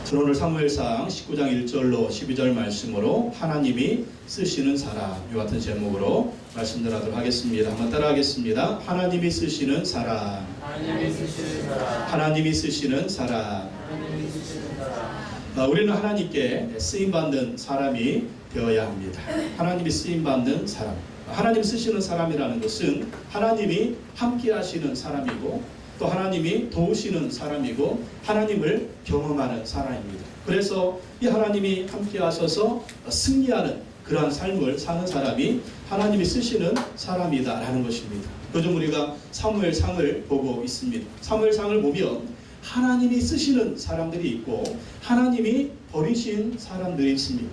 저는 오늘 사무엘상 19장 1절로 12절 말씀으로 하나님이 쓰시는 사람, 이 같은 제목으로 말씀드리도록 하겠습니다. 한번 따라하겠습니다. 하나님이 쓰시는 사람, 하나님이 쓰시는 사람, 하나님이 쓰시는 사람. 하나님이 쓰시는 사람. 우리는 하나님께 쓰임받는 사람이 되어야 합니다. 하나님이 쓰임받는 사람, 하나님 쓰시는 사람이라는 것은 하나님이 함께 하시는 사람이고 또 하나님이 도우시는 사람이고 하나님을 경험하는 사람입니다. 그래서 이 하나님이 함께 하셔서 승리하는 그러한 삶을 사는 사람이 하나님이 쓰시는 사람이다라는 것입니다. 요즘 우리가 사무엘상을 보고 있습니다. 사무엘상을 보면 하나님이 쓰시는 사람들이 있고 하나님이 버리신 사람들이 있습니다.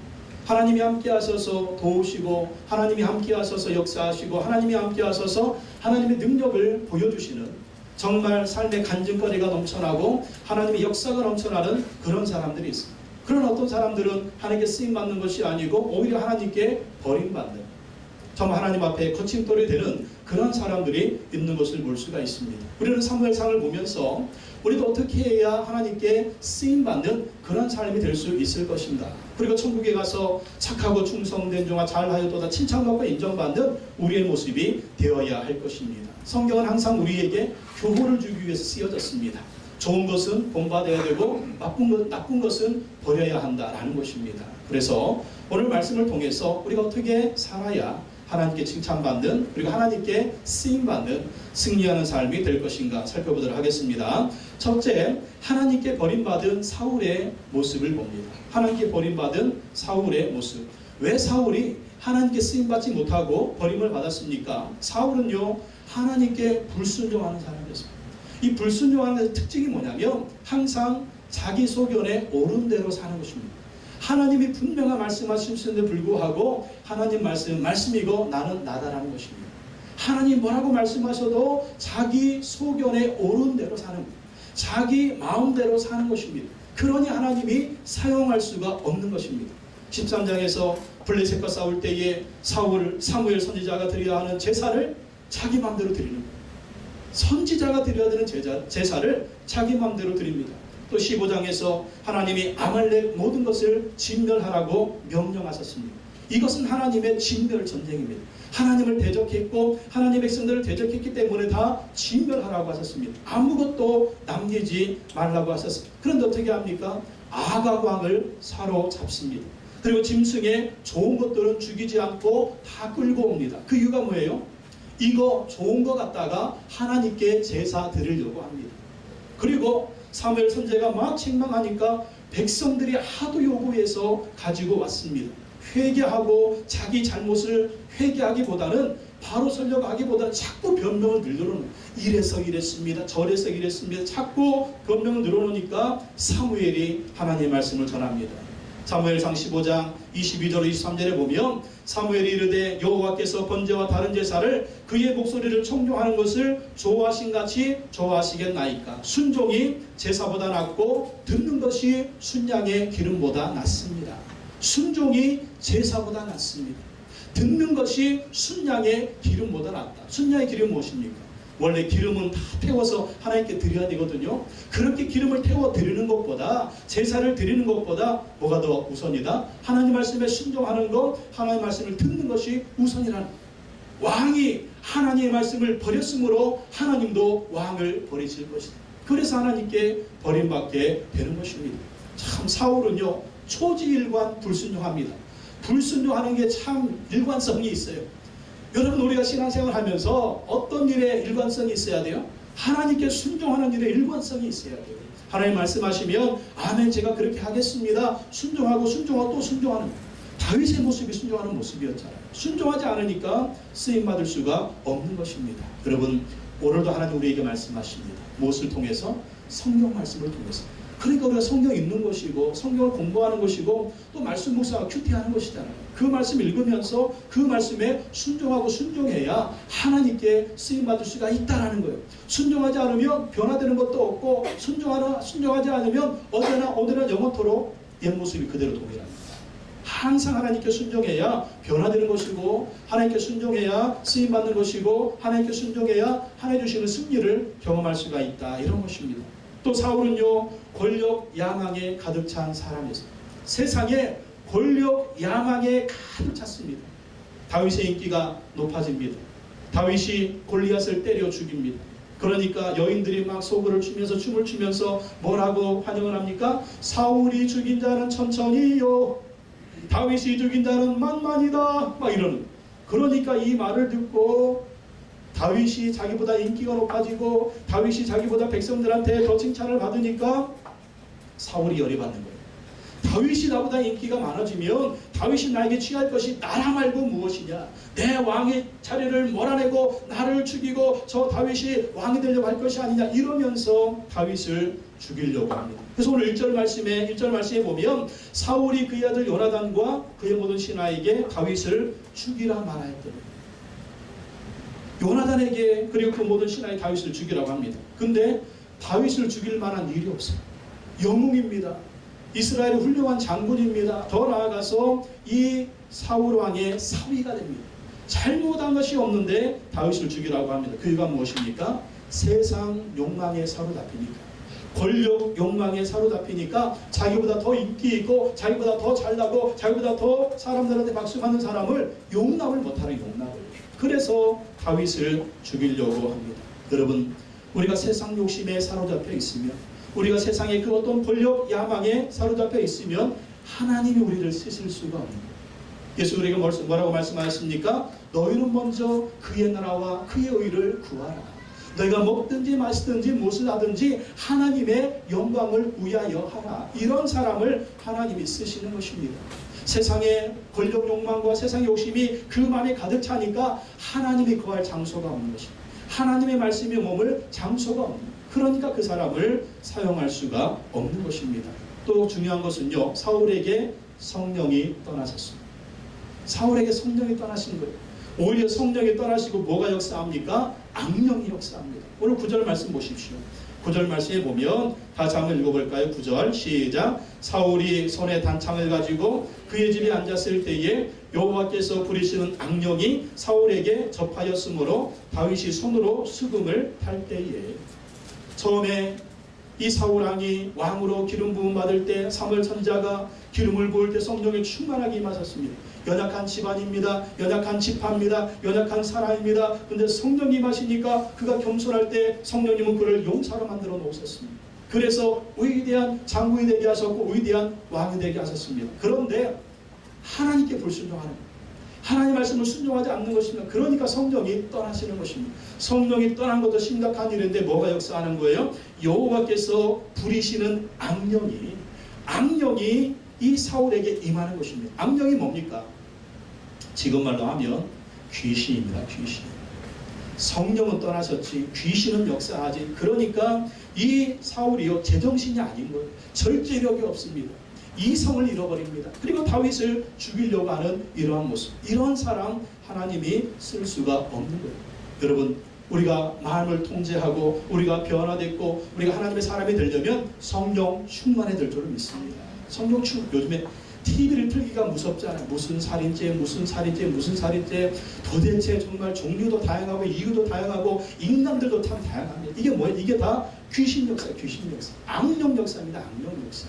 하나님이 함께 하셔서 도우시고 하나님이 함께 하셔서 역사하시고 하나님이 함께 하셔서 하나님의 능력을 보여주시는 정말 삶의 간증거리가 넘쳐나고 하나님의 역사가 넘쳐나는 그런 사람들이 있습니다. 그런 어떤 사람들은 하나님께 쓰임받는 것이 아니고 오히려 하나님께 버림받는, 정말 하나님 앞에 거침돌이 되는 그런 사람들이 있는 것을 볼 수가 있습니다. 우리는 사무엘상을 보면서 우리도 어떻게 해야 하나님께 쓰임받는 그런 삶이 될 수 있을 것인가. 그리고 천국에 가서 착하고 충성된 종아 잘하였도다 칭찬받고 인정받는 우리의 모습이 되어야 할 것입니다. 성경은 항상 우리에게 교훈을 주기 위해서 쓰여졌습니다. 좋은 것은 본받아야 되고 나쁜 것은 버려야 한다라는 것입니다. 그래서 오늘 말씀을 통해서 우리가 어떻게 살아야 하나님께 칭찬받는 그리고 하나님께 쓰임받는 승리하는 삶이 될 것인가 살펴보도록 하겠습니다. 첫째, 하나님께 버림받은 사울의 모습을 봅니다. 하나님께 버림받은 사울의 모습. 왜 사울이 하나님께 쓰임받지 못하고 버림을 받았습니까? 사울은요, 하나님께 불순종하는 사람이었습니다. 이 불순종하는 특징이 뭐냐면 항상 자기 소견에 옳은 대로 사는 것입니다. 하나님이 분명한 말씀하시는데 불구하고 하나님 말씀이고 나는 나다라는 것입니다. 하나님 뭐라고 말씀하셔도 자기 소견에 옳은 대로 사는 것, 자기 마음대로 사는 것입니다. 그러니 하나님이 사용할 수가 없는 것입니다. 13장에서 블레셋과 싸울 때에 사무엘 선지자가 드려야 하는 제사를 자기 마음대로 드리는 거예요. 선지자가 드려야 되는 제사를 자기 마음대로 드립니다. 또 15장에서 하나님이 아말렉 모든 것을 진멸하라고 명령하셨습니다. 이것은 하나님의 진멸 전쟁입니다. 하나님을 대적했고 하나님의 백성들을 대적했기 때문에 다 진멸하라고 하셨습니다. 아무것도 남기지 말라고 하셨습니다. 그런데 어떻게 합니까? 아각 왕을 사로잡습니다. 그리고 짐승의 좋은 것들은 죽이지 않고 다 끌고 옵니다. 그 이유가 뭐예요? 이거 좋은 거 갖다가 하나님께 제사 드리려고 합니다. 그리고 사무엘 선지자가 막 책망하니까 백성들이 하도 요구해서 가지고 왔습니다. 회개하고 자기 잘못을 회개하기보다는 바로 서려고 하기보다는 자꾸 변명을 늘어놓는, 이래서 이랬습니다, 저래서 이랬습니다, 자꾸 변명을 늘어놓으니까 사무엘이 하나님의 말씀을 전합니다. 사무엘상 15장 22절 23절에 보면 사무엘이 이르되 여호와께서 번제와 다른 제사를 그의 목소리를 청종하는 것을 좋아하신같이 좋아하시겠나이까. 순종이 제사보다 낫고 듣는 것이 순양의 기름보다 낫습니다. 순종이 제사보다 낫습니다. 듣는 것이 순양의 기름보다 낫다. 순양의 기름은 무엇입니까? 원래 기름은 다 태워서 하나님께 드려야 되거든요. 그렇게 기름을 태워 드리는 것보다, 제사를 드리는 것보다 뭐가 더 우선이다? 하나님 말씀에 순종하는 것, 하나님 말씀을 듣는 것이 우선이라는 거예요. 왕이 하나님의 말씀을 버렸으므로 하나님도 왕을 버리실 것이다. 그래서 하나님께 버림받게 되는 것입니다. 참 사울은요, 초지일관 불순종합니다. 불순종하는 게 참 일관성이 있어요. 여러분, 우리가 신앙생활 하면서 어떤 일에 일관성이 있어야 돼요? 하나님께 순종하는 일에 일관성이 있어야 돼요. 하나님 말씀하시면 아멘, 제가 그렇게 하겠습니다. 순종하고 또 순종하는 거예요. 다윗의 모습이 순종하는 모습이었잖아요. 순종하지 않으니까 쓰임받을 수가 없는 것입니다. 여러분, 오늘도 하나님 우리에게 말씀하십니다. 무엇을 통해서? 성경 말씀을 통해서. 그러니까 우리가 성경 읽는 것이고 성경을 공부하는 것이고 또 말씀 묵상하고 큐티하는 것이잖아요. 그 말씀 읽으면서 그 말씀에 순종하고 순종해야 하나님께 쓰임받을 수가 있다는 거예요. 순종하지 않으면 변화되는 것도 없고 순종하지 않으면 어디나 영원토록 옛 모습이 그대로 동일합니다. 항상 하나님께 순종해야 변화되는 것이고 하나님께 순종해야 쓰임받는 것이고 하나님께 순종해야 하나님 주시는 승리를 경험할 수가 있다, 이런 것입니다. 또 사울은요 권력 야망에 가득 찬 사람이었어요. 세상에 권력 야망에 가득 찼습니다. 다윗의 인기가 높아집니다. 다윗이 골리앗을 때려 죽입니다. 그러니까 여인들이 막 소고를 추면서 춤을 추면서 뭐라고 환영을 합니까? 사울이 죽인 자는 천천히요, 다윗이 죽인 자는 만만이다, 막 이러는. 그러니까 이 말을 듣고 다윗이 자기보다 인기가 높아지고 다윗이 자기보다 백성들한테 더 칭찬을 받으니까 사울이 열이 받는 거예요. 다윗이 나보다 인기가 많아지면 다윗이 나에게 취할 것이 나라 말고 무엇이냐, 내 왕의 자리를 몰아내고 나를 죽이고 저 다윗이 왕이 되려고 할 것이 아니냐, 이러면서 다윗을 죽이려고 합니다. 그래서 오늘 1절 말씀에 보면 사울이 그의 아들 요나단과 그의 모든 신하에게 다윗을 죽이라 말하였더니, 요나단에게 그리고 그 모든 신하에 다윗을 죽이라고 합니다. 근데 다윗을 죽일 만한 일이 없어요. 영웅입니다. 이스라엘의 훌륭한 장군입니다. 더 나아가서 이 사울 왕의 사위가 됩니다. 잘못한 것이 없는데 다윗을 죽이라고 합니다. 그 이유가 무엇입니까? 세상 욕망에 사로잡히니까, 권력 욕망에 사로잡히니까 자기보다 더 인기 있고 자기보다 더 잘나고 자기보다 더 사람들한테 박수받는 사람을 용납을 못하는 용납을. 그래서 다윗을 죽이려고 합니다. 여러분, 우리가 세상 욕심에 사로잡혀 있으면, 우리가 세상의 그 어떤 권력 야망에 사로잡혀 있으면 하나님이 우리를 쓰실 수가 없는 거예요. 예수 우리가 뭐라고 말씀하셨습니까? 너희는 먼저 그의 나라와 그의 의를 구하라. 너희가 먹든지 마시든지 무엇을 하든지 하나님의 영광을 위하여 하라. 이런 사람을 하나님이 쓰시는 것입니다. 세상의 권력 욕망과 세상의 욕심이 그 마음에 가득 차니까 하나님이 거할 장소가 없는 것입니다. 하나님의 말씀이 머물 장소가 없는 거예요. 그러니까 그 사람을 사용할 수가 없는 것입니다. 또 중요한 것은요, 사울에게 성령이 떠나셨습니다. 사울에게 성령이 떠나신 거예요. 오히려 성령이 떠나시고 뭐가 역사합니까? 악령이 역사합니다. 오늘 9절 말씀 보십시오. 9절 말씀에 보면 다시 한번 읽어볼까요? 9절 시작. 사울이 손에 단창을 가지고 그의 집에 앉았을 때에 여호와께서 부리시는 악령이 사울에게 접하였으므로 다윗이 손으로 수금을 탈 때에. 처음에 이 사울 왕이 왕으로 기름 부음 받을 때 사무엘 선지자가 기름을 부을 때 성령이 충만하게 임하셨습니다. 연약한 집안입니다. 연약한 지파입니다. 연약한 사람입니다. 근데 성령이 임하시니까 그가 겸손할 때 성령님은 그를 용사로 만들어 놓으셨습니다. 그래서 위대한 장군이 되게 하셨고 위대한 왕이 되게 하셨습니다. 그런데 하나님께 불순종하는 거예요. 하나님 말씀을 순종하지 않는 것입니다. 그러니까 성령이 떠나시는 것입니다. 성령이 떠난 것도 심각한 일인데 뭐가 역사하는 거예요? 여호와께서 부리시는 악령이 이 사울에게 임하는 것입니다. 악령이 뭡니까? 지금 말로 하면 귀신입니다. 귀신. 성령은 떠나셨지 귀신은 역사하지. 그러니까 이 사울이요, 제정신이 아닌 거예요. 절제력이 없습니다. 이성을 잃어버립니다. 그리고 다윗을 죽이려고 하는 이러한 모습, 이런 사람 하나님이 쓸 수가 없는 거예요. 여러분, 우리가 마음을 통제하고 우리가 변화됐고 우리가 하나님의 사람이 되려면 성령 충만해야 될 줄을 믿습니다. 성령 충만. 요즘에 TV를 틀기가 무섭잖아요. 무슨 살인죄 도대체 정말 종류도 다양하고 이유도 다양하고 인간들도 참 다양합니다. 이게 뭐예요? 이게 다 귀신 역사, 귀신 역사, 악령 역사입니다. 악령 역사.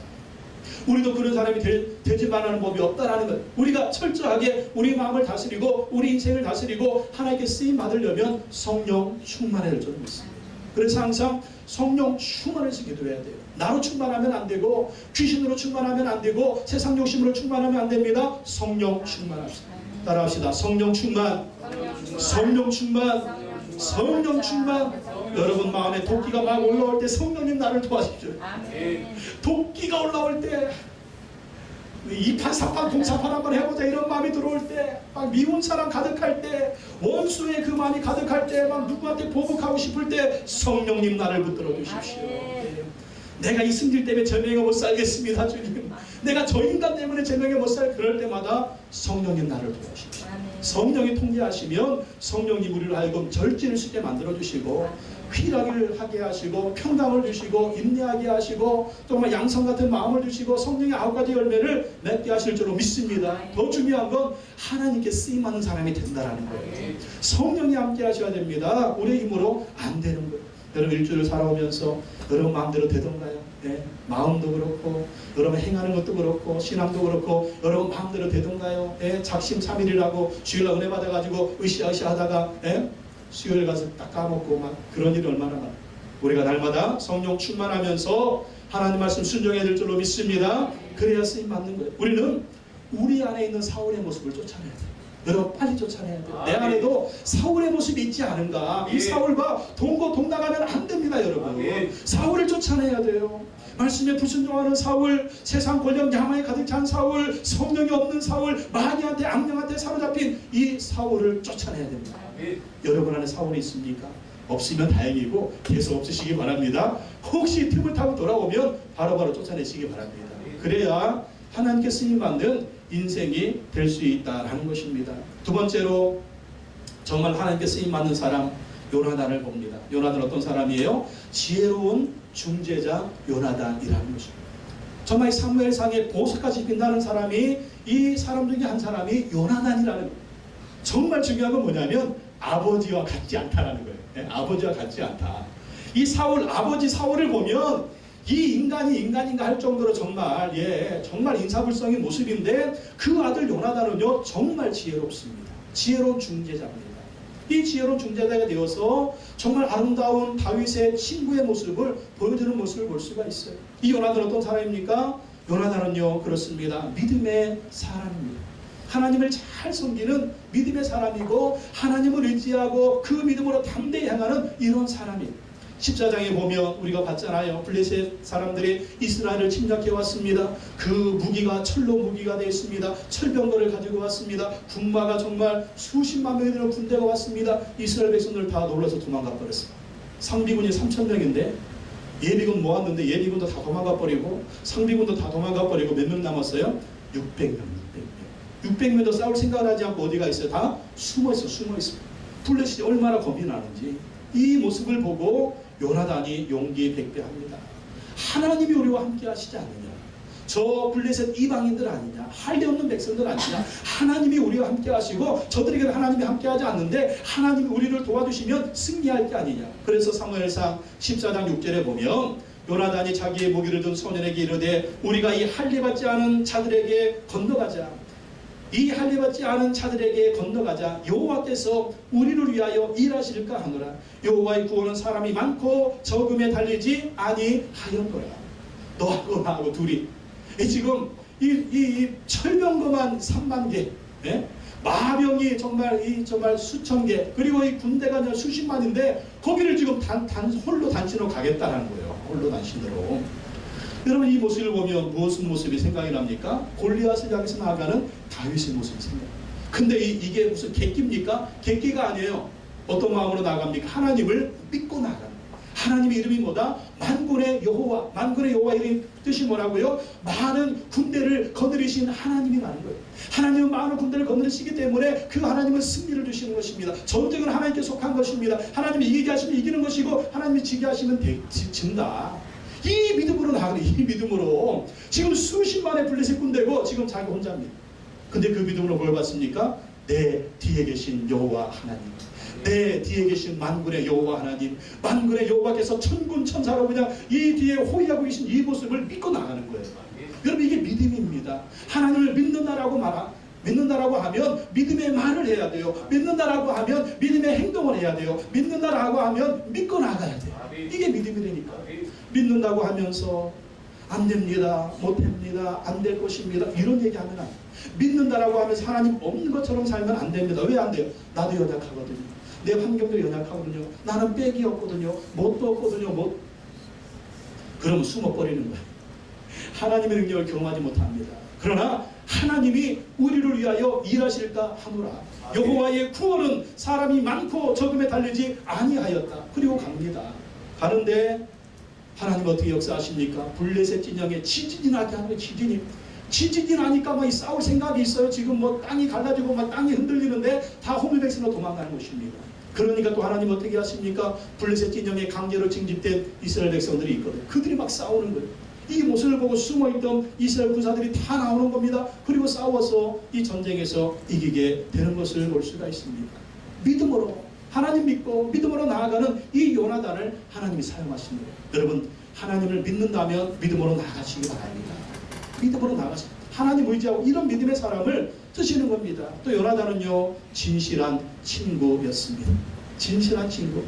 우리도 그런 사람이 되지 말라는 법이 없다라는 것. 우리가 철저하게 우리 마음을 다스리고 우리 인생을 다스리고 하나님께 쓰임 받으려면 성령 충만해야 될 줄 믿습니다. 그래서 항상 성령 충만해서 기도해야 돼요. 나로 충만하면 안 되고 귀신으로 충만하면 안 되고 세상 욕심으로 충만하면 안 됩니다. 성령 충만합시다. 따라합시다. 성령 충만, 성령 충만, 성령 충만. 여러분 마음에 도끼가 막 올라올 때 성령님 나를 도와주십시오. 도끼가 올라올 때, 이판사판 공사판 한번 해보자 이런 마음이 들어올 때, 막 미운 사람 가득할 때, 원수의 그 마음이 가득할 때, 막 누구한테 보복하고 싶을 때 성령님 나를 붙들어 주십시오. 내가 이 승질 때문에 저 명예 못 살겠습니다, 주님. 내가 저 인간 때문에 저 명예 못 살. 그럴 때마다 성령님 나를 도와주십시오. 성령이 통제하시면 성령님 우리를 하여금 절제를 쉽게 만들어 주시고 휘락을 하게 하시고 평강을 주시고 인내하게 하시고 정말 양성 같은 마음을 주시고 성령의 9가지 열매를 맺게 하실 줄로 믿습니다. 더 중요한 건 하나님께 쓰임하는 사람이 된다는 거예요. 성령이 함께 하셔야 됩니다. 우리의 힘으로 안 되는 거예요. 여러분 일주일을 살아오면서 여러분 마음대로 되던가요? 네, 마음도 그렇고 여러분 행하는 것도 그렇고 신앙도 그렇고 여러분 마음대로 되던가요? 네, 작심삼일이라고 주일날 은혜 받아가지고 으쌰으쌰 하다가 네? 수요일 가서 딱 까먹고 막 그런 일이 얼마나 많아요. 우리가 날마다 성령 충만하면서 하나님 말씀 순종해야 될 줄로 믿습니다. 그래야 쓰임 받는 거예요. 우리는 우리 안에 있는 사울의 모습을 쫓아내야 돼요. 여러분 빨리 쫓아내야 돼요. 내 안에도 사울의 모습이 있지 않은가. 이 사울과 동거동락하면 안 됩니다. 여러분 사울을 쫓아내야 돼요. 말씀에 불순종하는 사울, 세상 권력 야망에 가득 찬 사울, 성령이 없는 사울, 마귀한테 악령한테 사로잡힌 이 사울을 쫓아내야 됩니다. 여러분 안에 사울이 있습니까? 없으면 다행이고 계속 없으시기 바랍니다. 혹시 틈을 타고 돌아오면 바로바로 쫓아내시기 바랍니다. 그래야 하나님께 쓰임받는 인생이 될 수 있다라는 것입니다. 두 번째로 정말 하나님께 쓰임받는 사람 요나단을 봅니다. 요나단은 어떤 사람이에요? 지혜로운 중재자 요나단이라는 것입니다. 정말 이 사무엘상의 보석같이 빛나는 사람이 이 사람 중에 한 사람이 요나단이라는 거예요. 정말 중요한 건 뭐냐면 아버지와 같지 않다라는 거예요. 네? 아버지와 같지 않다. 이 사울 아버지 사울을 보면 이 인간이 인간인가 할 정도로 정말 정말 인사불성인 모습인데 그 아들 요나단은요 정말 지혜롭습니다. 지혜로운 중재자입니다. 이 지혜로운 중재자가 되어서 정말 아름다운 다윗의 친구의 모습을 보여주는 모습을 볼 수가 있어요. 이 요나단은 어떤 사람입니까? 요나단은요 그렇습니다. 믿음의 사람입니다. 하나님을 잘 섬기는 믿음의 사람이고 하나님을 의지하고 그 믿음으로 담대히 향하는 이런 사람입니다. 14장에 보면 우리가 봤잖아요. 블레셋 사람들이 이스라엘을 침략해 왔습니다. 그 무기가 철로 무기가 되어 있습니다. 철병거를 가지고 왔습니다. 군마가 정말 수십만 명이 되는 군대가 왔습니다. 이스라엘 백성들 다 놀라서 도망가 버렸습니다. 상비군이 3,000명인데 예비군 모았는데 예비군도 다 도망가 버리고 상비군도 다 도망가 버리고 몇 명 남았어요? 600명. 600명도 싸울 생각을 하지 않고 어디가 있어요? 다 숨어 있습니다. 블레셋이 얼마나 겁이 나는지 이 모습을 보고 요나단이 용기 백배합니다. 하나님이 우리와 함께 하시지 않느냐. 저 블레셋 이방인들 아니냐. 할례 없는 백성들 아니냐. 하나님이 우리와 함께 하시고 저들에게는 하나님이 함께 하지 않는데 하나님이 우리를 도와주시면 승리할 게 아니냐. 그래서 사무엘상 14장 6절에 보면 요나단이 자기의 무기를 든 소년에게 이르되 우리가 이 할례 받지 않은 자들에게 건너가자. 이 할례 받지 않은 자들에게 건너가자. 여호와께서 우리를 위하여 일하실까 하노라. 여호와의 구원은 사람이 많고 적음에 달리지 아니하였노라. 너하고 나하고 둘이 지금 이 철병거만 3만 개, 마병이 정말 수천 개, 그리고 이 군대가 수십만인데 거기를 지금 홀로 단신으로 가겠다는 거예요. 홀로 단신으로. 여러분 이 모습을 보면 무슨 모습이 생각이 납니까? 골리앗을 향해서 나아가는 다윗의 모습이 생각납니다. 근데 이게 무슨 객기입니까? 객기가 아니에요. 어떤 마음으로 나아갑니까? 하나님을 믿고 나아갑니다. 하나님의 이름이 뭐다? 만군의 여호와. 만군의 여호와 이름 뜻이 뭐라고요? 많은 군대를 거느리신 하나님이라는 거예요. 하나님은 많은 군대를 거느리시기 때문에 그 하나님은 승리를 주시는 것입니다. 전쟁은 하나님께 속한 것입니다. 하나님이 이기게 하시면 이기는 것이고 하나님이 지게 하시면 진다. 이 믿음으로 나가는 이 믿음으로 지금 수십만의 블레셋 군대고 지금 자기 혼자입니다. 근데 그 믿음으로 뭘 받습니까? 내 뒤에 계신 여호와 하나님, 내 뒤에 계신 만군의 여호와 하나님, 만군의 여호와께서 천군 천사로 그냥 이 뒤에 호위하고 계신 이 모습을 믿고 나가는 거예요. 여러분 이게 믿음입니다. 하나님을 믿는다라고 하면 믿음의 말을 해야 돼요. 믿는다라고 하면 믿음의 행동을 해야 돼요. 믿는다라고 하면 믿고 나가야 돼요. 이게 믿음이라니까. 믿는다고 하면서 안 됩니다, 못 됩니다, 안 될 것입니다 이런 얘기하면 안 돼요. 믿는다라고 하면서 하나님 없는 것처럼 살면 안 됩니다. 왜 안 돼요? 나도 연약하거든요. 내 환경도 연약하거든요. 나는 빽이 없거든요. 뭣도 없거든요. 그러면 숨어버리는 거예요. 하나님의 능력을 경험하지 못합니다. 그러나 하나님이 우리를 위하여 일하실까 하노라. 여호와의 구원은 사람이 많고 적음에 달리지 아니하였다. 그리고 갑니다. 가는데 하나님 어떻게 역사하십니까? 블레셋 진영에 지진이 나게 하는 거예요. 지진이 나니까 막 싸울 생각이 있어요. 지금 뭐 땅이 갈라지고 막 땅이 흔들리는데 다 호밀백성으로 도망가는 것입니다. 그러니까 또 하나님 어떻게 하십니까? 블레셋 진영에 강제로 징집된 이스라엘 백성들이 있거든요. 그들이 막 싸우는 거예요. 이 모습을 보고 숨어있던 이스라엘 군사들이 다 나오는 겁니다. 그리고 싸워서 이 전쟁에서 이기게 되는 것을 볼 수가 있습니다. 믿음으로 하나님 믿고 믿음으로 나아가는 이 요나단을 하나님이 사용하신 거예요. 여러분, 하나님을 믿는다면 믿음으로 나아가시기 바랍니다. 믿음으로 나아가시. 하나님 의지하고 이런 믿음의 사람을 쓰시는 겁니다. 또 요나단은요, 진실한 친구였습니다. 진실한 친구.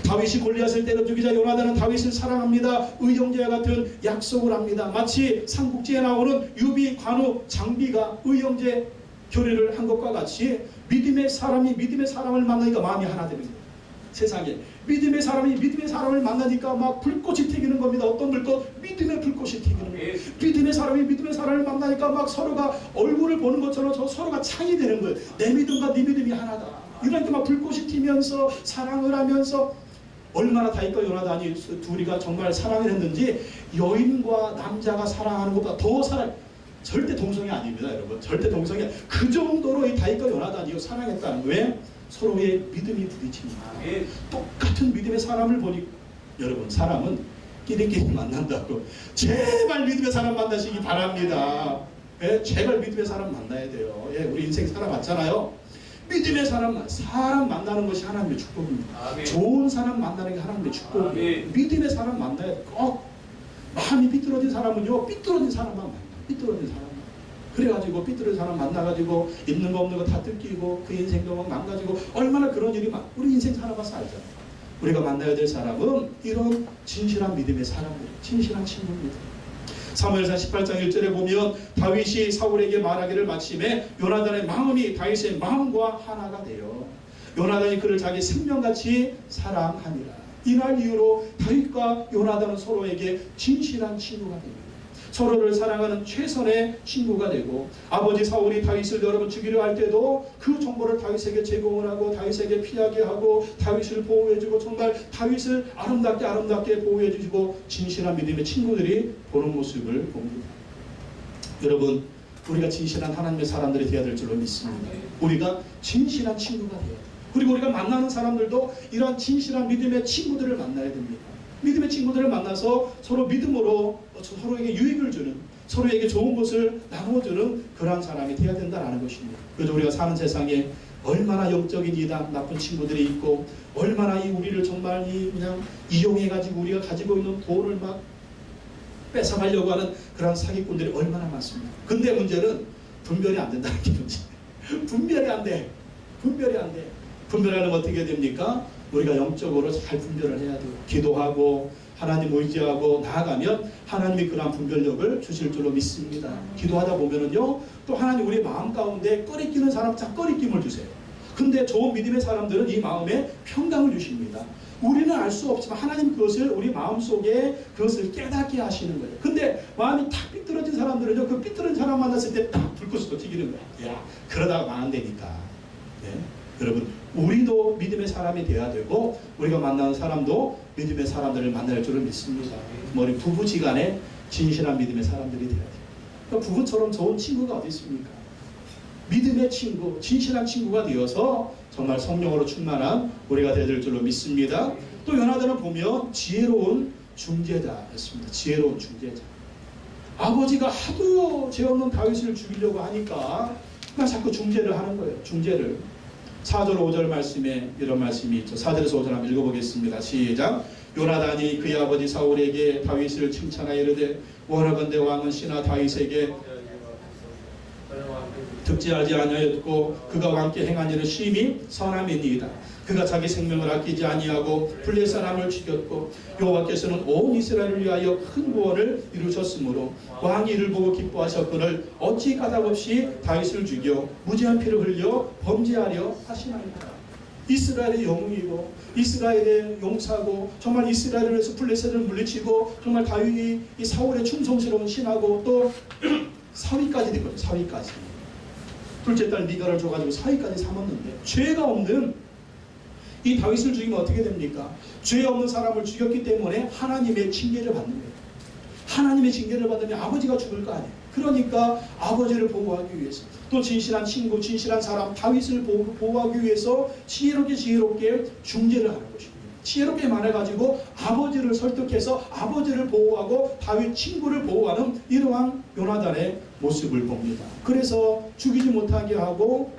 다윗이 골리앗을 때려 죽이자 요나단은 다윗을 사랑합니다. 의형제와 같은 약속을 합니다. 마치 삼국지에 나오는 유비, 관우, 장비가 의형제 교류를 한 것과 같이 믿음의 사람이 믿음의 사람을 만나니까 마음이 하나 되는 거예요. 세상에 믿음의 사람이 믿음의 사람을 만나니까 막 불꽃이 튀기는 겁니다. 어떤 불꽃? 믿음의 불꽃이 튀기는 거예요. 믿음의 사람이 믿음의 사람을 만나니까 막 서로가 얼굴을 보는 것처럼 서로가 창이 되는 거예요. 내 믿음과 네 믿음이 하나다. 이렇게 막 불꽃이 튀면서 사랑을 하면서 얼마나 다윗과 요나단이 둘이가 정말 사랑을 했는지 여인과 남자가 사랑하는 것보다 더 사랑. 절대 동성이 아닙니다, 여러분. 절대 동성이 아니에요. 그 정도로 이 다윗과 요나단이 사랑했다는 거예요. 왜? 서로의 믿음이 부딪힙니다. 똑같은 믿음의 사람을 보니 여러분, 사람은 끼리끼리 만난다고 제발 믿음의 사람 만나시기 바랍니다. 예? 제발 믿음의 사람 만나야 돼요. 예? 우리 인생 살아봤잖아요. 믿음의 사람 만나는 것이 하나님의 축복입니다. 좋은 사람 만나는 게 하나님의 축복이에요. 믿음의 사람 만나야 돼. 꼭 마음이 삐뚤어진 사람은요, 삐뚤어진 사람만 만나. 삐뚤어진 사람. 그래가지고 삐뚤어진 사람 만나가지고 있는 거 없는 거 다 뜯기고 그 인생도 막 망가지고 얼마나 그런 일이 많. 우리 인생 살아봐서 알잖아요. 우리가 만나야 될 사람은 이런 진실한 믿음의 사람들, 진실한 친구입니다. 사무엘상 18장 1절에 보면 다윗이 사울에게 말하기를 마침에 요나단의 마음이 다윗의 마음과 하나가 되어 요나단이 그를 자기 생명같이 사랑하니라. 이날 이후로 다윗과 요나단은 서로에게 진실한 친구가 됩니다. 서로를 사랑하는 최선의 친구가 되고 아버지 사울이 다윗을 여러 번 죽이려 할 때도 그 정보를 다윗에게 제공을 하고 다윗에게 피하게 하고 다윗을 보호해주고 정말 다윗을 아름답게 보호해주고 진실한 믿음의 친구들이 보는 모습을 봅니다. 여러분, 우리가 진실한 하나님의 사람들이 되어야 될 줄로 믿습니다. 우리가 진실한 친구가 되어야 돼요. 그리고 우리가 만나는 사람들도 이러한 진실한 믿음의 친구들을 만나야 됩니다. 믿음의 친구들을 만나서 서로 믿음으로 서로에게 유익을 주는, 서로에게 좋은 것을 나누어주는 그러한 사람이 되어야 된다는 것입니다. 그래서 우리가 사는 세상에 얼마나 영적인 이단 나쁜 친구들이 있고 얼마나 우리를 정말 그냥 이용해가지고 우리가 가지고 있는 돈을 막 뺏어가려고 하는 그런 사기꾼들이 얼마나 많습니다. 근데 문제는 분별이 안 된다는 게 문제예요. 분별이 안 돼. 분별하려면 어떻게 됩니까? 우리가 영적으로 잘 분별을 해야 돼요. 기도하고 하나님 의지하고 나아가면 하나님이 그러한 분별력을 주실 줄로 믿습니다. 기도하다 보면은요, 또 하나님 우리 마음 가운데 꺼리끼는 사람 자 꺼리낌을 주세요. 근데 좋은 믿음의 사람들은 이 마음에 평강을 주십니다. 우리는 알 수 없지만 하나님 그것을 우리 마음속에 그것을 깨닫게 하시는 거예요. 근데 마음이 탁 삐뚤어진 사람들은요, 그 삐뚤어진 사람 만났을 때 딱 불꽃이 또 튀기는 거예요. 야, 그러다가 망한다니까. 네? 여러분, 우리도 믿음의 사람이 되어야 되고 우리가 만나는 사람도 믿음의 사람들을 만날 줄을 믿습니다. 우리 부부지간에 진실한 믿음의 사람들이 되어야 돼요. 그러니까 부부처럼 좋은 친구가 어디 있습니까? 믿음의 친구, 진실한 친구가 되어서 정말 성령으로 충만한 우리가 되어야 될 줄로 믿습니다. 또 요나단을 보면 지혜로운 중재자였습니다. 지혜로운 중재자. 아버지가 하도 죄 없는 다윗을 죽이려고 하니까 그냥 자꾸 중재를 하는 거예요. 중재를. 4절 5절 말씀에 이런 말씀이 있죠. 4절에서 5절 한번 읽어보겠습니다. 시작. 요나단이 그의 아버지 사울에게 다윗을 칭찬하여 이르되 원하건대 왕은 신하 다윗에게 득지하지 아니하였고 그가 왕께 행한 일은 심히 선함이니이다. 그가 자기 생명을 아끼지 아니하고 블레 사람을 죽였고 여호와께서는 온 이스라엘을 위하여 큰 구원을 이루셨으므로 왕이 이를 보고 기뻐하셨거늘 어찌 까닭없이 다윗을 죽여 무지한 피를 흘려 범죄하려 하시나이까. 이스라엘의 영웅이고 이스라엘의 용사고 정말 이스라엘을 위해서 블레셋을 물리치고 정말 다윗이 이 사울의 충성스러운 신하고 또 사위까지 됐거든요. 사위까지. 둘째 딸 미가를 줘가지고 사위까지 삼았는데 죄가 없는 이 다윗을 죽이면 어떻게 됩니까? 죄 없는 사람을 죽였기 때문에 하나님의 징계를 받는 거예요. 하나님의 징계를 받으면 아버지가 죽을 거 아니에요. 그러니까 아버지를 보호하기 위해서 또 진실한 친구, 진실한 사람 다윗을 보호하기 위해서 지혜롭게 중재를 하는 것입니다. 지혜롭게 말해가지고 아버지를 설득해서 아버지를 보호하고 다윗 친구를 보호하는 이러한 요나단의 모습을 봅니다. 그래서 죽이지 못하게 하고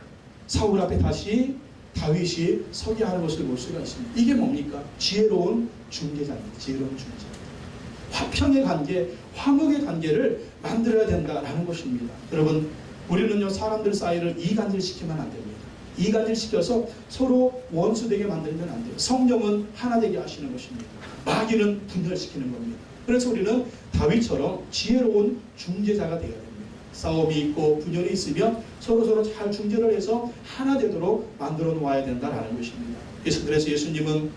사울 앞에 다시 다윗이 서게 하는 것을 볼 수가 있습니다. 이게 뭡니까? 지혜로운 중재자입니다. 지혜로운 중재자. 화평의 관계, 화목의 관계를 만들어야 된다라는 것입니다. 여러분, 우리는요, 사람들 사이를 이간질시키면 안 됩니다. 이간질시켜서 서로 원수되게 만들면 안 돼요. 성령은 하나 되게 하시는 것입니다. 마귀는 분열시키는 겁니다. 그래서 우리는 다윗처럼 지혜로운 중재자가 되어야 됩니다. 싸움이 있고 분열이 있으면 서로 잘 중재를 해서 하나 되도록 만들어 놓아야 된다라는 것입니다. 그래서 예수님은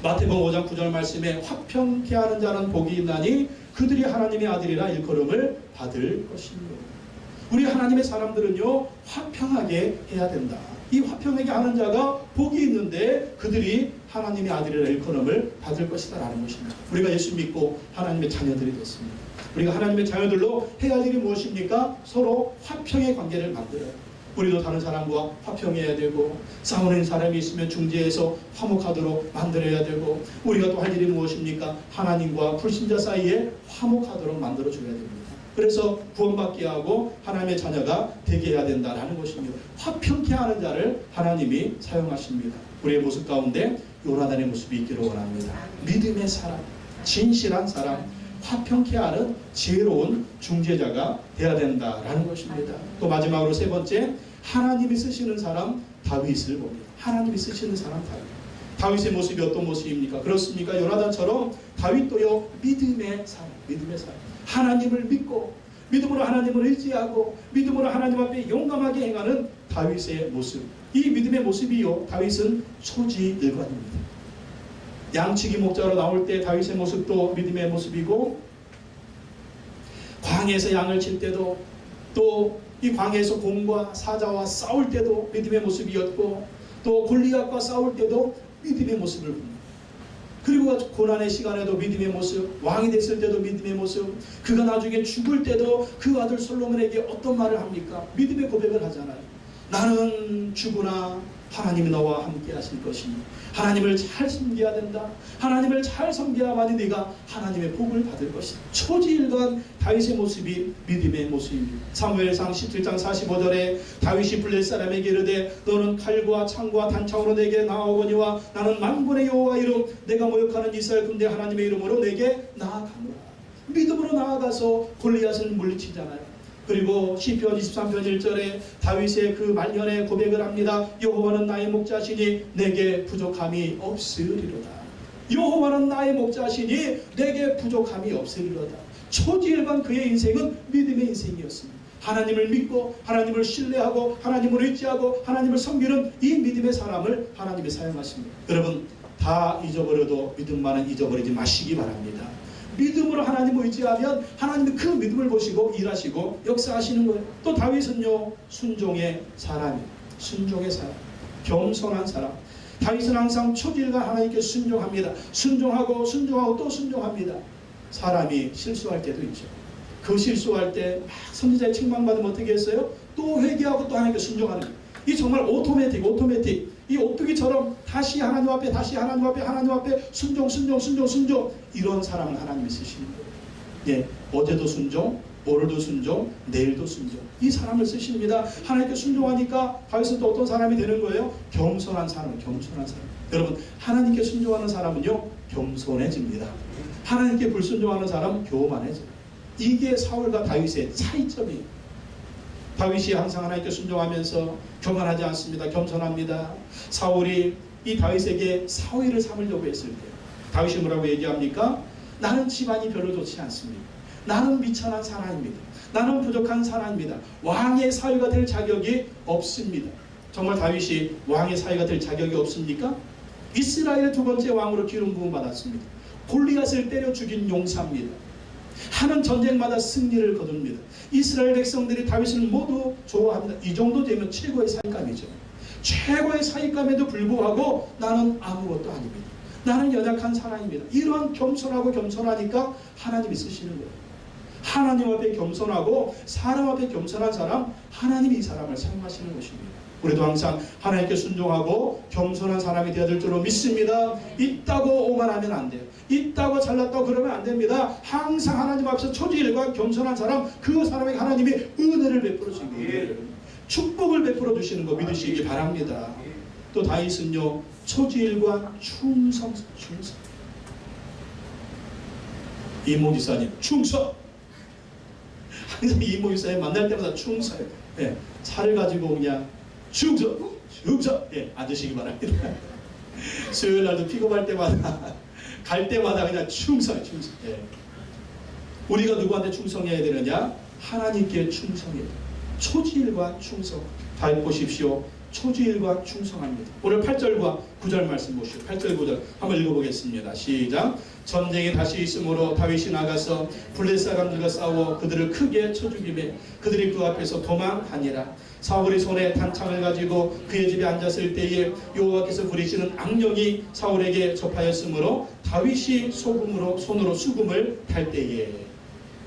마태복음 5장 9절 말씀에 화평케 하는 자는 복이 있나니 그들이 하나님의 아들이라 일컬음을 받을 것이며, 우리 하나님의 사람들은요, 화평하게 해야 된다. 이 화평하게 하는 자가 복이 있는데 그들이 하나님의 아들이라 일컬음을 받을 것이다 라는 것입니다. 우리가 예수 믿고 하나님의 자녀들이 됐습니다. 우리가 하나님의 자녀들로 해야 할 일이 무엇입니까? 서로 화평의 관계를 만들어요. 우리도 다른 사람과 화평해야 되고, 싸우는 사람이 있으면 중재해서 화목하도록 만들어야 되고, 우리가 또 할 일이 무엇입니까? 하나님과 불신자 사이에 화목하도록 만들어줘야 됩니다. 그래서 구원받게 하고 하나님의 자녀가 되게 해야 된다는 것입니다. 화평케 하는 자를 하나님이 사용하십니다. 우리의 모습 가운데 요나단의 모습이 있기를 원합니다. 믿음의 사람, 진실한 사람, 화평케 하는 지혜로운 중재자가 되어야 된다라는 것입니다. 또 마지막으로 세 번째, 하나님이 쓰시는 사람 다윗을 봅니다. 하나님이 쓰시는 사람 다윗. 다윗의 모습이 어떤 모습입니까? 그렇습니까? 요나단처럼 다윗도요, 믿음의 사람, 믿음의 사람. 하나님을 믿고 믿음으로 하나님을 의지하고 믿음으로 하나님 앞에 용감하게 행하는 다윗의 모습. 이 믿음의 모습이요, 다윗은 초지일관입니다. 양치기 목자로 나올 때 다윗의 모습도 믿음의 모습이고, 광야에서 양을 칠 때도, 또 이 광야에서 곰과 사자와 싸울 때도 믿음의 모습이었고, 또 골리앗과 싸울 때도 믿음의 모습을 봅니다. 그리고 고난의 시간에도 믿음의 모습, 왕이 됐을 때도 믿음의 모습, 그가 나중에 죽을 때도 그 아들 솔로몬에게 어떤 말을 합니까? 믿음의 고백을 하잖아요. 나는 죽으나 하나님이 너와 함께 하실 것이니 하나님을 잘 섬겨야 된다. 하나님을 잘 섬겨야만이 네가 하나님의 복을 받을 것이다. 초지일관 다윗의 모습이 믿음의 모습입니다. 사무엘상 17장 45절에 다윗이 블레 사람에게 이르되 너는 칼과 창과 단창으로 내게 나아오거니와 나는 만군의 여호와 이름 내가 모욕하는 이스라엘 군대 하나님의 이름으로 내게 나아가노라. 믿음으로 나아가서 골리앗을 물리치잖아요. 그리고 시편 23편 1절에 다윗의 그 말년에 고백을 합니다. 여호와는 나의 목자시니 내게 부족함이 없으리로다. 여호와는 나의 목자시니 내게 부족함이 없으리로다. 초지일관 그의 인생은 믿음의 인생이었습니다. 하나님을 믿고 하나님을 신뢰하고 하나님을 의지하고 하나님을 섬기는 이 믿음의 사람을 하나님이 사용하십니다. 여러분, 다 잊어버려도 믿음만은 잊어버리지 마시기 바랍니다. 믿음으로 하나님을 의지하면 하나님이 그 믿음을 보시고 일하시고 역사하시는 거예요. 또 다윗은요, 순종의 사람이에요. 순종의 사람, 겸손한 사람. 다윗은 항상 초지일관 하나님께 순종합니다. 순종하고 또 순종합니다. 사람이 실수할 때도 있죠. 그 실수할 때 막 선지자의 책망받으면 어떻게 했어요? 또 회개하고 또 하나님께 순종하는 거예요. 이 정말 오토매틱. 이 오뚜기처럼 다시 하나님 앞에 하나님 앞에 순종 이런 사람을 하나님이 쓰시는 거예요. 예, 어제도 순종, 오늘도 순종, 내일도 순종. 이 사람을 쓰십니다. 하나님께 순종하니까 다윗은 또 어떤 사람이 되는 거예요? 겸손한 사람. 여러분, 하나님께 순종하는 사람은요, 겸손해집니다. 하나님께 불순종하는 사람은 교만해져요. 이게 사울과 다윗의 차이점이에요. 다윗이 항상 하나님께 순종하면서 교만하지 않습니다. 겸손합니다. 사울이 이 다윗에게 사위를 삼으려고 했을 때 다윗이 뭐라고 얘기합니까? 나는 집안이 별로 좋지 않습니다. 나는 미천한 사람입니다. 나는 부족한 사람입니다. 왕의 사위가 될 자격이 없습니다. 정말 다윗이 왕의 사위가 될 자격이 없습니까? 이스라엘의 두 번째 왕으로 기름 부음 받았습니다. 골리앗을 때려 죽인 용사입니다. 하는 전쟁마다 승리를 거둡니다. 이스라엘 백성들이 다윗을 모두 좋아합니다. 이 정도 되면 최고의 사익감이죠. 최고의 사익감에도 불구하고 나는 아무것도 아닙니다. 나는 연약한 사람입니다. 이러한 겸손하니까 하나님이 쓰시는 거예요. 하나님 앞에 겸손하고 사람 앞에 겸손한 사람, 하나님이 이 사람을 사용하시는 것입니다. 우리도 항상 하나님께 순종하고 겸손한 사람이 되어야 될 줄로 믿습니다. 있다고 오만하면 안 돼요. 있다고 잘났다고 그러면 안 됩니다. 항상 하나님 앞에서 초지일관 겸손한 사람, 그 사람에게 하나님이 은혜를 베풀어 주시고 축복을 베풀어 주시는 거 믿으시기 바랍니다. 또 다윗은요, 초지일관 충성. 이모 지사님 충성. 항상 이모 지사님 만날 때마다 충성. 예, 차를 가지고 그냥 충성. 예, 앉으시기 바랍니다. 수요일 날도 픽업할 때마다 갈 때마다 그냥 충성. 예. 우리가 누구한테 충성해야 되느냐? 하나님께 충성해야 돼요. 초지일관 충성. 다윗 보십시오. 초지일관 충성합니다. 오늘 8절과 9절 말씀 보시오. 8절 9절 한번 읽어보겠습니다. 시작. 전쟁이 다시 있으므로 다윗이 나가서 블레 사람들과 싸워 그들을 크게 쳐 죽이매 그들이 그 앞에서 도망하니라. 사울이 손에 단창을 가지고 그의 집에 앉았을 때에 여호와께서 부리시는 악령이 사울에게 접하였으므로 다윗이 손으로 수금을 탈 때에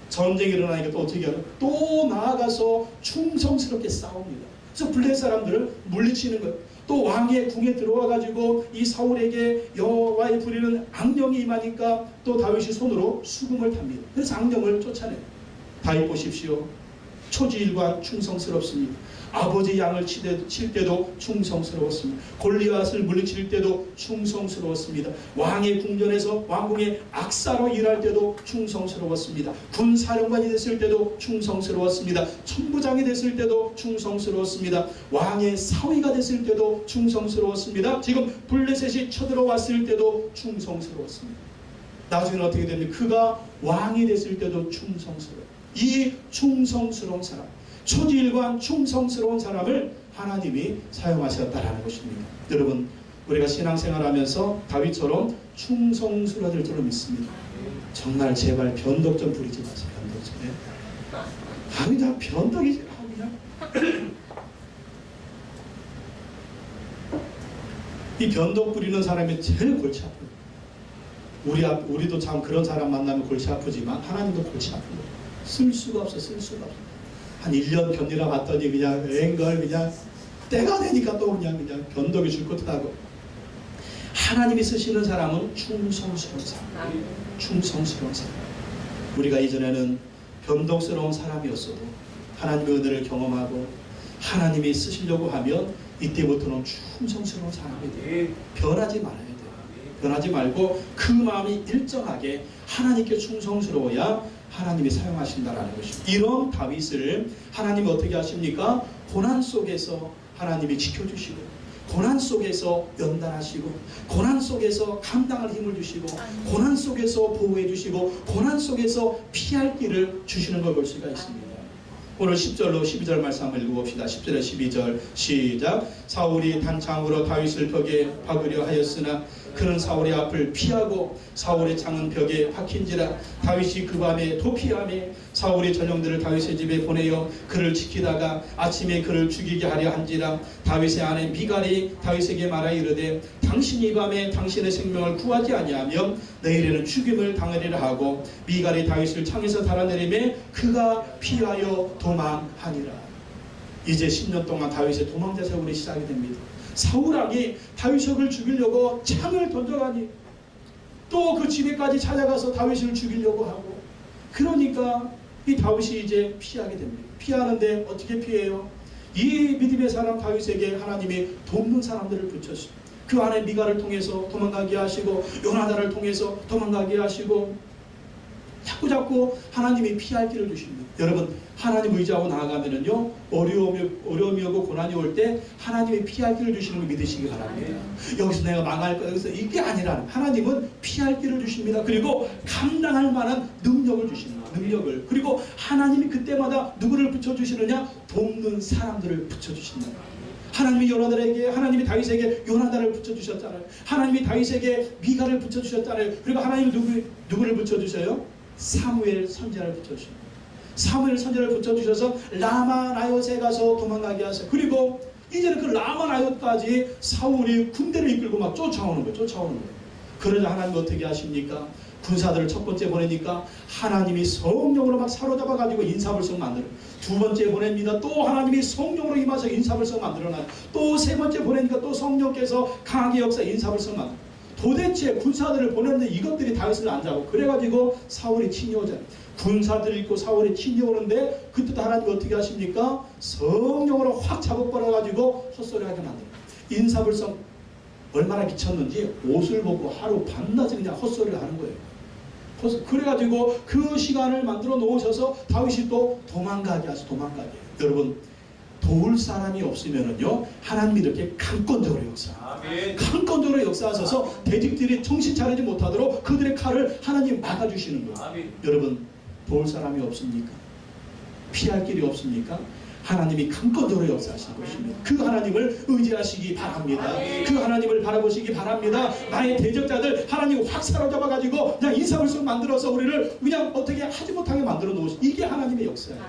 전쟁이 일어나니까 또 어떻게 하나? 또 나아가서 충성스럽게 싸웁니다. 그래서 블레 사람들을 물리치는 거예요. 또 왕의 궁에 들어와 가지고 이 사울에게 여호와의 부리는 악령이 임하니까 또 다윗이 손으로 수금을 탑니다. 그래서 악령을 쫓아내요. 다윗 보십시오. 초지일관 충성스럽습니다. 아버지 양을 칠 때도 충성스러웠습니다. 골리앗을 물리칠 때도 충성스러웠습니다. 왕의 궁전에서 왕궁의 악사로 일할 때도 충성스러웠습니다. 군사령관이 됐을 때도 충성스러웠습니다. 천부장이 됐을 때도 충성스러웠습니다. 왕의 사위가 됐을 때도 충성스러웠습니다. 지금 블레셋이 쳐들어왔을 때도 충성스러웠습니다. 나중에는 어떻게 됩니까? 그가 왕이 됐을 때도 충성스러워요. 이 충성스러운 사람, 초지일관 충성스러운 사람을 하나님이 사용하셨다라는 것입니다. 여러분, 우리가 신앙생활하면서 다윗처럼 충성스러워질 줄로 믿습니다. 정말 제발 변덕 좀 부리지 마세요. 변덕 좀. 그냥 변덕이지. 그냥. 이 변덕 부리는 사람이 제일 골치 아파요. 우리도 참 그런 사람 만나면 골치 아프지만 하나님도 골치 아프고 쓸 수가 없어. 한 1년 견디나 봤더니 그냥 앵걸 그냥 때가 되니까 또 그냥 변덕이 줄 것도 하고. 하나님이 쓰시는 사람은 충성스러운 사람. 우리가 이전에는 변덕스러운 사람이었어도 하나님의 은혜를 경험하고 하나님이 쓰시려고 하면 이때부터는 충성스러운 사람이 돼요. 변하지 말아야 돼요. 변하지 말고 그 마음이 일정하게 하나님께 충성스러워야 하나님이 사용하신다라는 것입니다. 이런 다윗을 하나님이 어떻게 하십니까? 고난 속에서 하나님이 지켜주시고, 고난 속에서 연단하시고, 고난 속에서 감당할 힘을 주시고, 고난 속에서 보호해 주시고, 고난 속에서 피할 길을 주시는 걸 볼 수가 있습니다. 오늘 10절로 12절 말씀 한번 읽어봅시다. 10절에 12절 시작. 사울이 단창으로 다윗을 벽에 박으려 하였으나 그는 사울의 앞을 피하고 사울의 창은 벽에 박힌지라. 다윗이 그 밤에 도피하매 사울이 전령들을 다윗의 집에 보내어 그를 지키다가 아침에 그를 죽이게 하려 한지라. 다윗의 아내 미갈이 다윗에게 말하 이르되 당신이 이 밤에 당신의 생명을 구하지 아니하면 내일에는 죽임을 당하리라 하고 미갈이 다윗을 창에서 달아내리매 그가 피하여 도망하니라. 이제 10년 동안 다윗의 도망자 세월이 시작이 됩니다. 사울왕이 다윗을 죽이려고 창을 던져가니 또 그 집에까지 찾아가서 다윗을 죽이려고 하고, 그러니까 이 다윗이 이제 피하게 됩니다. 피하는데 어떻게 피해요? 이 믿음의 사람 다윗에게 하나님이 돕는 사람들을 붙였어요. 그 안에 미갈을 통해서 도망가게 하시고 요나단을 통해서 도망가게 하시고 자꾸 하나님이 피할 길을 주십니다. 여러분, 하나님 의지하고 나아가면은요, 어려움이 오고 고난이 올 때 하나님이 피할 길을 주시는 걸 믿으시기 바랍니다. 여기서 내가 망할 거야, 여기서 이게 아니라 하나님은 피할 길을 주십니다. 그리고 감당할 만한 능력을 주십니다. 능력을. 그리고 하나님이 그때마다 누구를 붙여주시느냐? 돕는 사람들을 붙여주신다. 하나님이 다윗에게 요나단을 붙여주셨잖아요. 하나님이 다윗에게 미갈을 붙여주셨잖아요. 그리고 하나님이 누구를 붙여주셔요? 사무엘 선지자를 붙여주십니다. 사무엘 선지자를 붙여주셔서 라마 나요스에 가서 도망가게 하세요. 그리고 이제는 그 라마 나요스까지 사울이 군대를 이끌고 막 쫓아오는 거예요. 그러자 하나님 어떻게 하십니까? 군사들을 첫 번째 보내니까 하나님이 성령으로 막 사로잡아가지고 인사불성 만들어요. 두 번째 보냅니다. 또 하나님이 성령으로 임하셔 인사불성 만들어놔요. 또 세 번째 보내니까 또 성령께서 강하게 역사 인사불성 만들어요. 도대체 군사들을 보냈는데 이것들이 다윗을 안 잡고, 그래가지고 사울이 친히 오잖아요. 군사들이 있고 사울이 친히 오는데 그때도 하나님 어떻게 하십니까? 성령으로 확 잡아버려가지고 헛소리하게 만들어요. 인사불성 얼마나 미쳤는지 옷을 벗고 하루 밤낮에 그냥 헛소리를 하는 거예요. 그래가지고 그 시간을 만들어 놓으셔서 다윗이 또 도망가게 하셔. 도망가게. 여러분, 도울 사람이 없으면은요 하나님이 이렇게 강권적으로 역사합니다. 강권적으로 역사하셔서 대직들이 정신 차리지 못하도록 그들의 칼을 하나님 막아주시는 거예요. 여러분, 도울 사람이 없습니까? 피할 길이 없습니까? 하나님이 강권적으로 역사하실 것입니다. 그 하나님을 의지하시기 바랍니다. 그 하나님을 바라보시기 바랍니다. 나의 대적자들 하나님 확 사로잡아가지고 그냥 인사불성 만들어서 우리를 그냥 어떻게 하지 못하게 만들어 놓으시. 이게 하나님의 역사예요.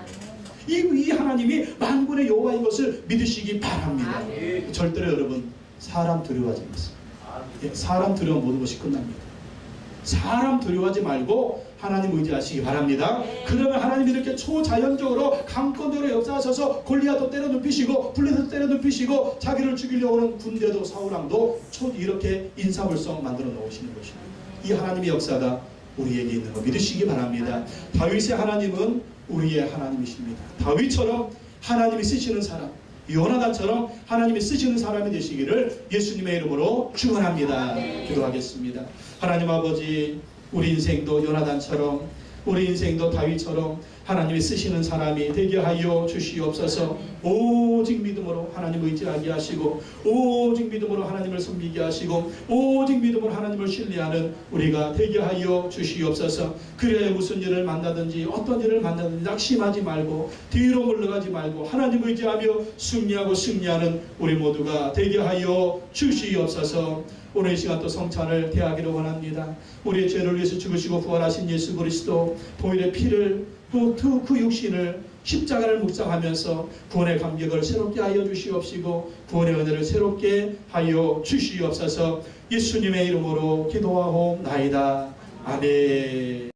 이 하나님이 만군의 여호와인 것을 믿으시기 바랍니다. 절대로 여러분 사람 두려워하지 마세요. 사람 두려워 모든 것이 끝납니다. 사람 두려워하지 말고 하나님 의지하시기 바랍니다. 그러면 하나님이 이렇게 초자연적으로 강권적으로 역사하셔서 골리앗도 때려 눕히시고 블레셋도 때려 눕히시고 자기를 죽이려고 하는 군대도 사울왕도 이렇게 인사불성 만들어 놓으시는 것입니다. 이 하나님의 역사가 우리에게 있는 거 믿으시기 바랍니다. 다윗의 하나님은 우리의 하나님이십니다. 다윗처럼 하나님이 쓰시는 사람, 요나단처럼 하나님이 쓰시는 사람이 되시기를 예수님의 이름으로 축원합니다. 기도하겠습니다. 하나님 아버지, 우리 인생도 요나단처럼, 우리 인생도 다윗처럼 하나님이 쓰시는 사람이 되게 하여 주시옵소서. 오직 믿음으로 하나님 의지하게 하시고, 오직 믿음으로 하나님을 섬기게 하시고, 오직 믿음으로 하나님을 신뢰하는 우리가 되게 하여 주시옵소서. 그래야 무슨 일을 만나든지 어떤 일을 만나든지 낙심하지 말고 뒤로 물러가지 말고 하나님 의지하며 승리하고 승리하는 우리 모두가 되게 하여 주시옵소서. 오늘 이 시간 또 성찬을 대하기를 원합니다. 우리의 죄를 위해서 죽으시고 부활하신 예수 그리스도 보혈의 피를 또 그 육신을 십자가를 묵상하면서 구원의 감격을 새롭게 하여 주시옵시고 구원의 은혜를 새롭게 하여 주시옵소서. 예수님의 이름으로 기도하옵나이다. 아멘.